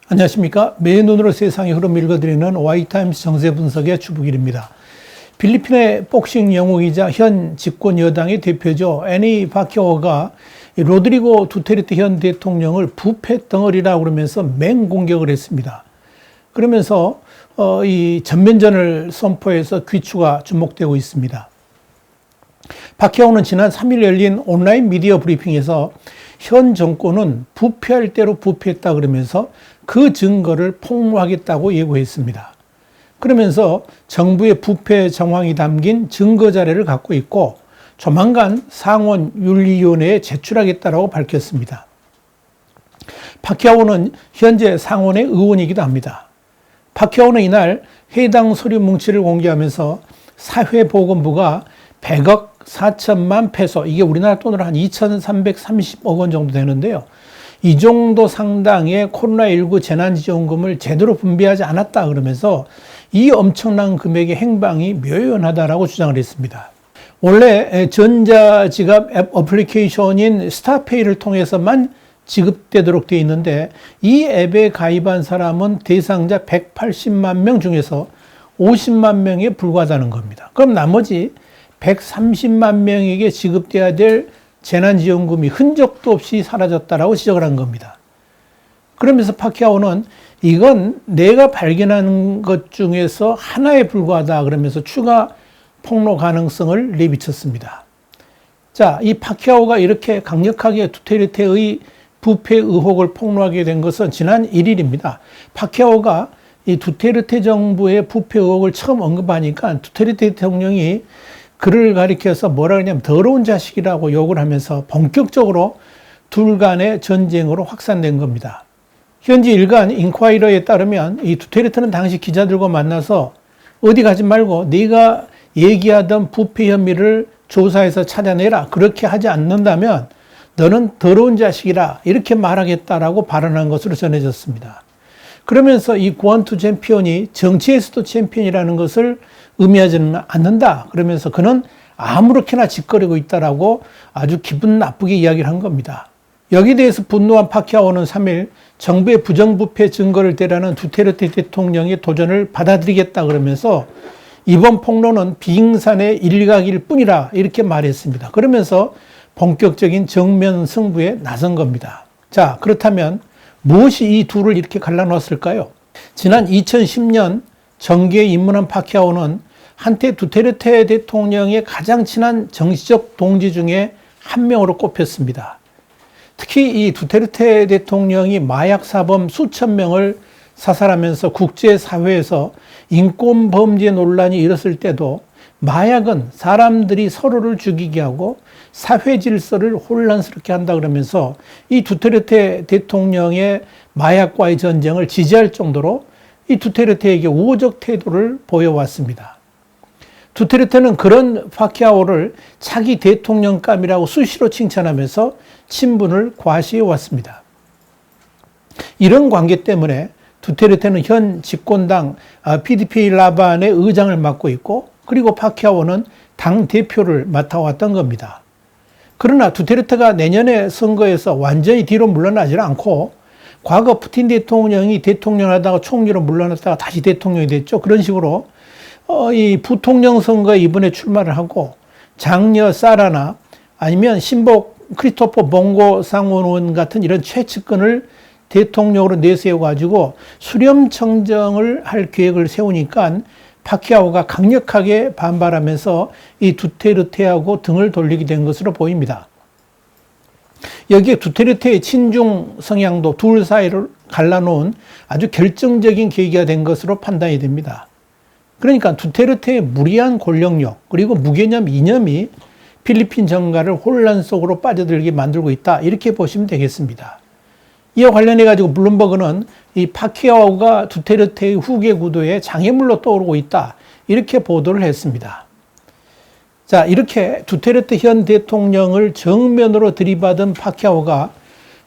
안녕하십니까. 매일 눈으로 세상의 흐름 읽어드리는 Y타임스 정세 분석의 주북일입니다. 필리핀의 복싱 영웅이자 현 집권 여당의 대표죠. 애니 파키아오가 로드리고 두테르테 현 대통령을 부패 덩어리라고 그러면서 맹공격을 했습니다. 그러면서 이 전면전을 선포해서 귀추가 주목되고 있습니다. 파키아오는 지난 3일 열린 온라인 미디어 브리핑에서 현 정권은 부패할 대로 부패했다 그러면서 그 증거를 폭로하겠다고 예고했습니다. 그러면서 정부의 부패 정황이 담긴 증거 자료를 갖고 있고 조만간 상원 윤리위원회에 제출하겠다고 밝혔습니다. 파키아오는 현재 상원의 의원이기도 합니다. 파키아오는 이날 해당 서류 뭉치를 공개하면서 사회보건부가 100억 4천만 페소, 이게 우리나라 돈으로 한 2,330억 원 정도 되는데요. 이 정도 상당의 코로나19 재난지원금을 제대로 분배하지 않았다 그러면서 이 엄청난 금액의 행방이 묘연하다라고 주장을 했습니다. 원래 전자지갑 앱 어플리케이션인 스타페이를 통해서만 지급되도록 되어 있는데 이 앱에 가입한 사람은 대상자 180만 명 중에서 50만 명에 불과하다는 겁니다. 그럼 나머지 130만 명에게 지급돼야 될 재난지원금이 흔적도 없이 사라졌다라고 지적을 한 겁니다. 그러면서 파키아오는 이건 내가 발견한 것 중에서 하나에 불과하다 그러면서 추가 폭로 가능성을 내비쳤습니다. 자, 이 파키아오가 이렇게 강력하게 두테르테의 부패 의혹을 폭로하게 된 것은 지난 1일입니다. 파키아오가 이 두테르테 정부의 부패 의혹을 처음 언급하니까 두테르테 대통령이 그를 가리켜서 뭐라 그러냐면 더러운 자식이라고 욕을 하면서 본격적으로 둘 간의 전쟁으로 확산된 겁니다. 현지 일간 인콰이러에 따르면 이 두테르테는 당시 기자들과 만나서 어디 가지 말고 네가 얘기하던 부패 혐의를 조사해서 찾아내라. 그렇게 하지 않는다면 너는 더러운 자식이라 이렇게 말하겠다라고 발언한 것으로 전해졌습니다. 그러면서 이 구안투 챔피언이 정치에서도 챔피언이라는 것을 의미하지는 않는다. 그러면서 그는 아무렇게나 짓거리고 있다라고 아주 기분 나쁘게 이야기를 한 겁니다. 여기에 대해서 분노한 파키아오는 3일 정부의 부정부패 증거를 대라는 두테르테 대통령의 도전을 받아들이겠다 그러면서 이번 폭로는 빙산의 일각일 뿐이라 이렇게 말했습니다. 그러면서 본격적인 정면 승부에 나선 겁니다. 자, 그렇다면 무엇이 이 둘을 이렇게 갈라놓았을까요? 지난 2010년 정계에 입문한 파키아오는 한때 두테르테 대통령의 가장 친한 정치적 동지 중에 한 명으로 꼽혔습니다. 특히 이 두테르테 대통령이 마약 사범 수천 명을 사살하면서 국제사회에서 인권 범죄 논란이 일었을 때도 마약은 사람들이 서로를 죽이게 하고 사회 질서를 혼란스럽게 한다 그러면서 이 두테르테 대통령의 마약과의 전쟁을 지지할 정도로 이 두테르테에게 우호적 태도를 보여왔습니다. 두테르테는 그런 파키아오를 차기 대통령감이라고 수시로 칭찬하면서 친분을 과시해왔습니다. 이런 관계 때문에 두테르테는 현 집권당 PDP 라반의 의장을 맡고 있고 그리고 파키아오는 당 대표를 맡아왔던 겁니다. 그러나 두테르테가 내년에 선거에서 완전히 뒤로 물러나지 않고 과거 푸틴 대통령이 대통령 하다가 총리로 물러났다가 다시 대통령이 됐죠. 그런 식으로 이 부통령 선거에 이번에 출마를 하고 장녀 사라나 아니면 신복 크리스토퍼 봉고 상원의원 같은 이런 최측근을 대통령으로 내세워가지고 수렴청정을 할 계획을 세우니까 파키아오가 강력하게 반발하면서 이 두테르테하고 등을 돌리게 된 것으로 보입니다. 여기에 두테르테의 친중 성향도 둘 사이를 갈라놓은 아주 결정적인 계기가 된 것으로 판단이 됩니다. 그러니까 두테르테의 무리한 권력력 그리고 무개념 이념이 필리핀 정가를 혼란 속으로 빠져들게 만들고 있다. 이렇게 보시면 되겠습니다. 이와 관련해 가지고 블룸버그는 이 파키아오가 두테르테의 후계 구도에 장애물로 떠오르고 있다. 이렇게 보도를 했습니다. 자, 이렇게 두테르테 현 대통령을 정면으로 들이받은 파키아오가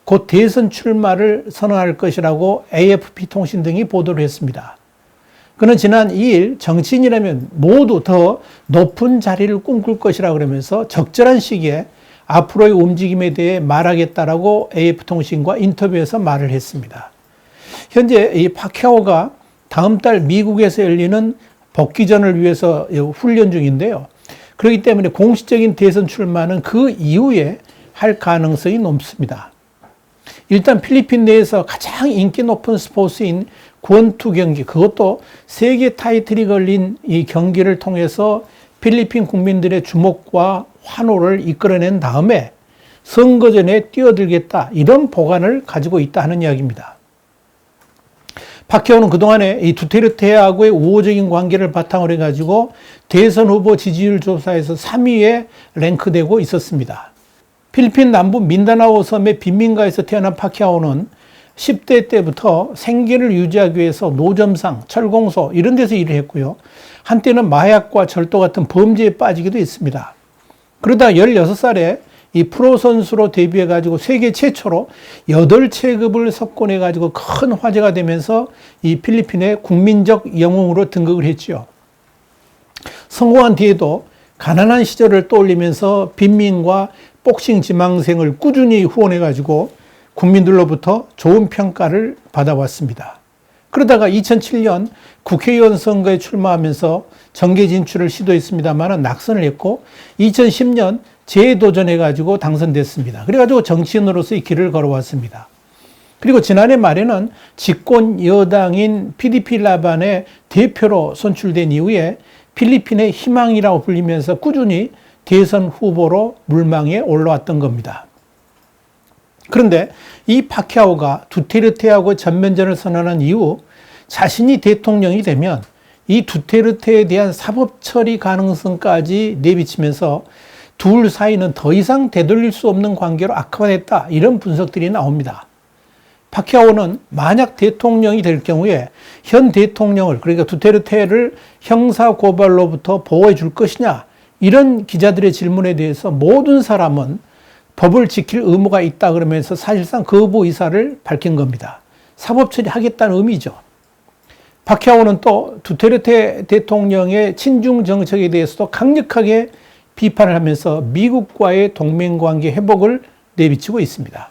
곧 대선 출마를 선언할 것이라고 AFP 통신 등이 보도를 했습니다. 그는 지난 2일 정치인이라면 모두 더 높은 자리를 꿈꿀 것이라 그러면서 적절한 시기에 앞으로의 움직임에 대해 말하겠다라고 AF통신과 인터뷰에서 말을 했습니다. 현재 이 파키아오가 다음 달 미국에서 열리는 복귀전을 위해서 훈련 중인데요. 그렇기 때문에 공식적인 대선 출마는 그 이후에 할 가능성이 높습니다. 일단 필리핀 내에서 가장 인기 높은 스포츠인 권투 경기, 그것도 세계 타이틀이 걸린 이 경기를 통해서 필리핀 국민들의 주목과 환호를 이끌어낸 다음에 선거전에 뛰어들겠다, 이런 보관을 가지고 있다 하는 이야기입니다. 파키아오는 그동안에 이 두테르테하고의 우호적인 관계를 바탕으로 해가지고 대선 후보 지지율 조사에서 3위에 랭크되고 있었습니다. 필리핀 남부 민다나오 섬의 빈민가에서 태어난 파키아오는 10대 때부터 생계를 유지하기 위해서 노점상, 철공소 이런 데서 일을 했고요. 한때는 마약과 절도 같은 범죄에 빠지기도 했습니다. 그러다 16살에 이 프로 선수로 데뷔해가지고 세계 최초로 8체급을 석권해가지고 큰 화제가 되면서 이 필리핀의 국민적 영웅으로 등극을 했지요. 성공한 뒤에도 가난한 시절을 떠올리면서 빈민과 복싱 지망생을 꾸준히 후원해가지고 국민들로부터 좋은 평가를 받아왔습니다. 그러다가 2007년 국회의원 선거에 출마하면서 정계 진출을 시도했습니다만 낙선을 했고 2010년 재도전해가지고 당선됐습니다. 그래가지고 정치인으로서의 길을 걸어왔습니다. 그리고 지난해 말에는 집권 여당인 PDP-라반의 대표로 선출된 이후에 필리핀의 희망이라고 불리면서 꾸준히 대선 후보로 물망에 올라왔던 겁니다. 그런데 이 파키아오가 두테르테하고 전면전을 선언한 이후 자신이 대통령이 되면 이 두테르테에 대한 사법 처리 가능성까지 내비치면서 둘 사이는 더 이상 되돌릴 수 없는 관계로 악화됐다, 이런 분석들이 나옵니다. 파키아오는 만약 대통령이 될 경우에 현 대통령을, 그러니까 두테르테를 형사 고발로부터 보호해 줄 것이냐, 이런 기자들의 질문에 대해서 모든 사람은 법을 지킬 의무가 있다 그러면서 사실상 거부 의사를 밝힌 겁니다. 사법 처리하겠다는 의미죠. 파키아오는 또 두테르테 대통령의 친중 정책에 대해서도 강력하게 비판을 하면서 미국과의 동맹관계 회복을 내비치고 있습니다.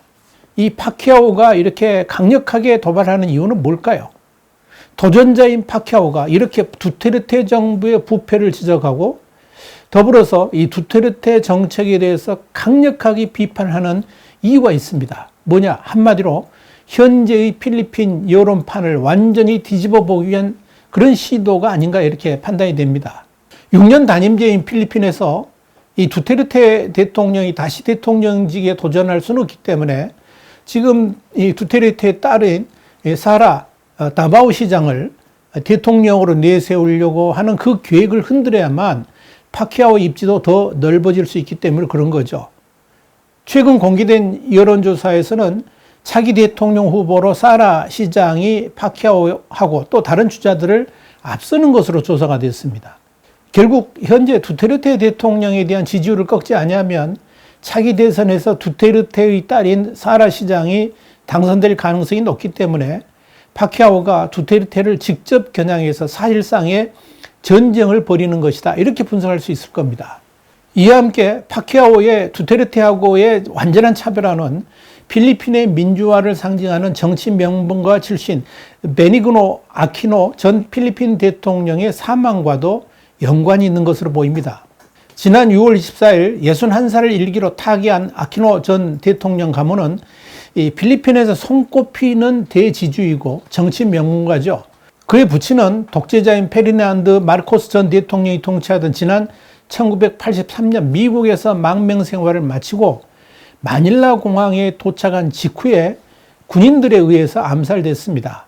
이 파키아오가 이렇게 강력하게 도발하는 이유는 뭘까요? 도전자인 파키아오가 이렇게 두테르테 정부의 부패를 지적하고 더불어서 이 두테르테 정책에 대해서 강력하게 비판하는 이유가 있습니다. 뭐냐? 한마디로 현재의 필리핀 여론판을 완전히 뒤집어 보기 위한 그런 시도가 아닌가, 이렇게 판단이 됩니다. 6년 단임제인 필리핀에서 이 두테르테 대통령이 다시 대통령직에 도전할 수는 없기 때문에 지금 이 두테르테의 딸인 사라 다바오 시장을 대통령으로 내세우려고 하는 그 계획을 흔들어야만 파키아오 입지도 더 넓어질 수 있기 때문에 그런 거죠. 최근 공개된 여론조사에서는 차기 대통령 후보로 사라 시장이 파키아오하고 또 다른 주자들을 앞서는 것으로 조사가 됐습니다. 결국 현재 두테르테 대통령에 대한 지지율을 꺾지 않으면 차기 대선에서 두테르테의 딸인 사라 시장이 당선될 가능성이 높기 때문에 파키아오가 두테르테를 직접 겨냥해서 사실상의 전쟁을 벌이는 것이다, 이렇게 분석할 수 있을 겁니다. 이와 함께 파키아오의 두테르테하고의 완전한 차별화는 필리핀의 민주화를 상징하는 정치 명분과 출신 베니그노 아키노 전 필리핀 대통령의 사망과도 연관이 있는 것으로 보입니다. 지난 6월 24일 61살을 일기로 타계한 아키노 전 대통령 가문은 이 필리핀에서 손꼽히는 대지주이고 정치 명문가죠. 그의 부친은 독재자인 페르난드 마르코스 전 대통령이 통치하던 지난 1983년 미국에서 망명 생활을 마치고 마닐라 공항에 도착한 직후에 군인들에 의해서 암살됐습니다.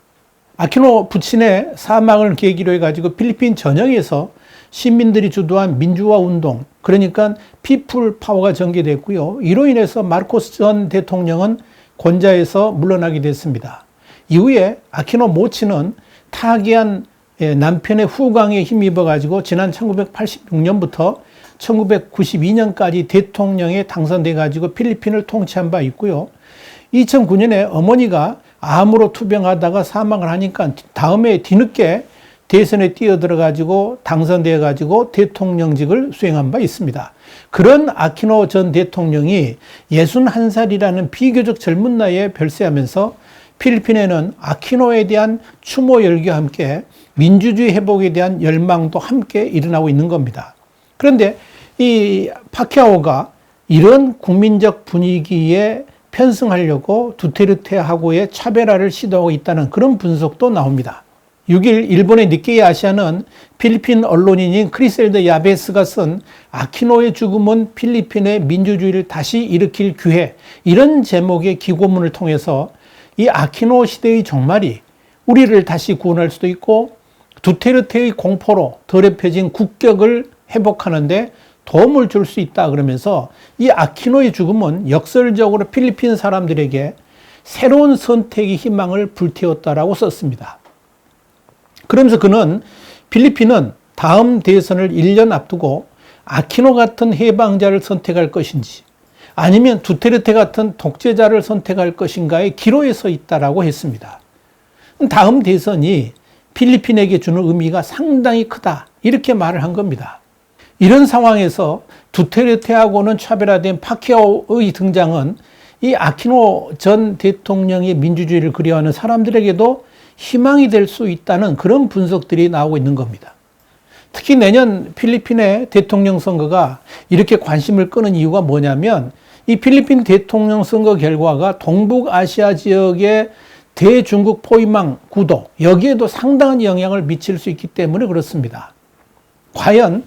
아키노 부친의 사망을 계기로 해가지고 필리핀 전역에서 시민들이 주도한 민주화 운동, 그러니까 피플 파워가 전개됐고요. 이로 인해서 마르코스 전 대통령은 권좌에서 물러나게 됐습니다. 이후에 아키노 모친은 타계한 남편의 후광에 힘입어가지고 지난 1986년부터 1992년까지 대통령에 당선돼가지고 필리핀을 통치한 바 있고요. 2009년에 어머니가 암으로 투병하다가 사망을 하니까 다음에 뒤늦게 대선에 뛰어들어가지고 당선되어가지고 대통령직을 수행한 바 있습니다. 그런 아키노 전 대통령이 61살이라는 비교적 젊은 나이에 별세하면서 필리핀에는 아키노에 대한 추모 열기와 함께 민주주의 회복에 대한 열망도 함께 일어나고 있는 겁니다. 그런데 이 파키아오가 이런 국민적 분위기에 편승하려고 두테르테하고의 차별화를 시도하고 있다는 그런 분석도 나옵니다. 6일 일본의 니케이 아시아는 필리핀 언론인인 크리셀드 야베스가 쓴 아키노의 죽음은 필리핀의 민주주의를 다시 일으킬 기회, 이런 제목의 기고문을 통해서 이 아키노 시대의 종말이 우리를 다시 구원할 수도 있고 두테르테의 공포로 더럽혀진 국격을 회복하는데 도움을 줄 수 있다 그러면서 이 아키노의 죽음은 역설적으로 필리핀 사람들에게 새로운 선택의 희망을 불태웠다라고 썼습니다. 그러면서 그는 필리핀은 다음 대선을 1년 앞두고 아키노 같은 해방자를 선택할 것인지 아니면 두테르테 같은 독재자를 선택할 것인가의 기로에 서 있다라고 했습니다. 다음 대선이 필리핀에게 주는 의미가 상당히 크다, 이렇게 말을 한 겁니다. 이런 상황에서 두테르테하고는 차별화된 파키아오의 등장은 이 아키노 전 대통령의 민주주의를 그리워하는 사람들에게도 희망이 될 수 있다는 그런 분석들이 나오고 있는 겁니다. 특히 내년 필리핀의 대통령 선거가 이렇게 관심을 끄는 이유가 뭐냐면 이 필리핀 대통령 선거 결과가 동북아시아 지역의 대중국 포위망 구도, 여기에도 상당한 영향을 미칠 수 있기 때문에 그렇습니다. 과연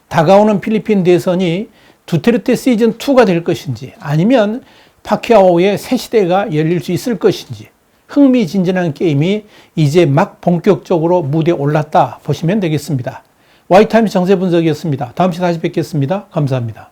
다가오는 필리핀 대선이 두테르테 시즌2가 될 것인지 아니면 파키아오의 새 시대가 열릴 수 있을 것인지 흥미진진한 게임이 이제 막 본격적으로 무대에 올랐다 보시면 되겠습니다. 와이타임스 정세분석이었습니다. 다음 시간에 다시 뵙겠습니다. 감사합니다.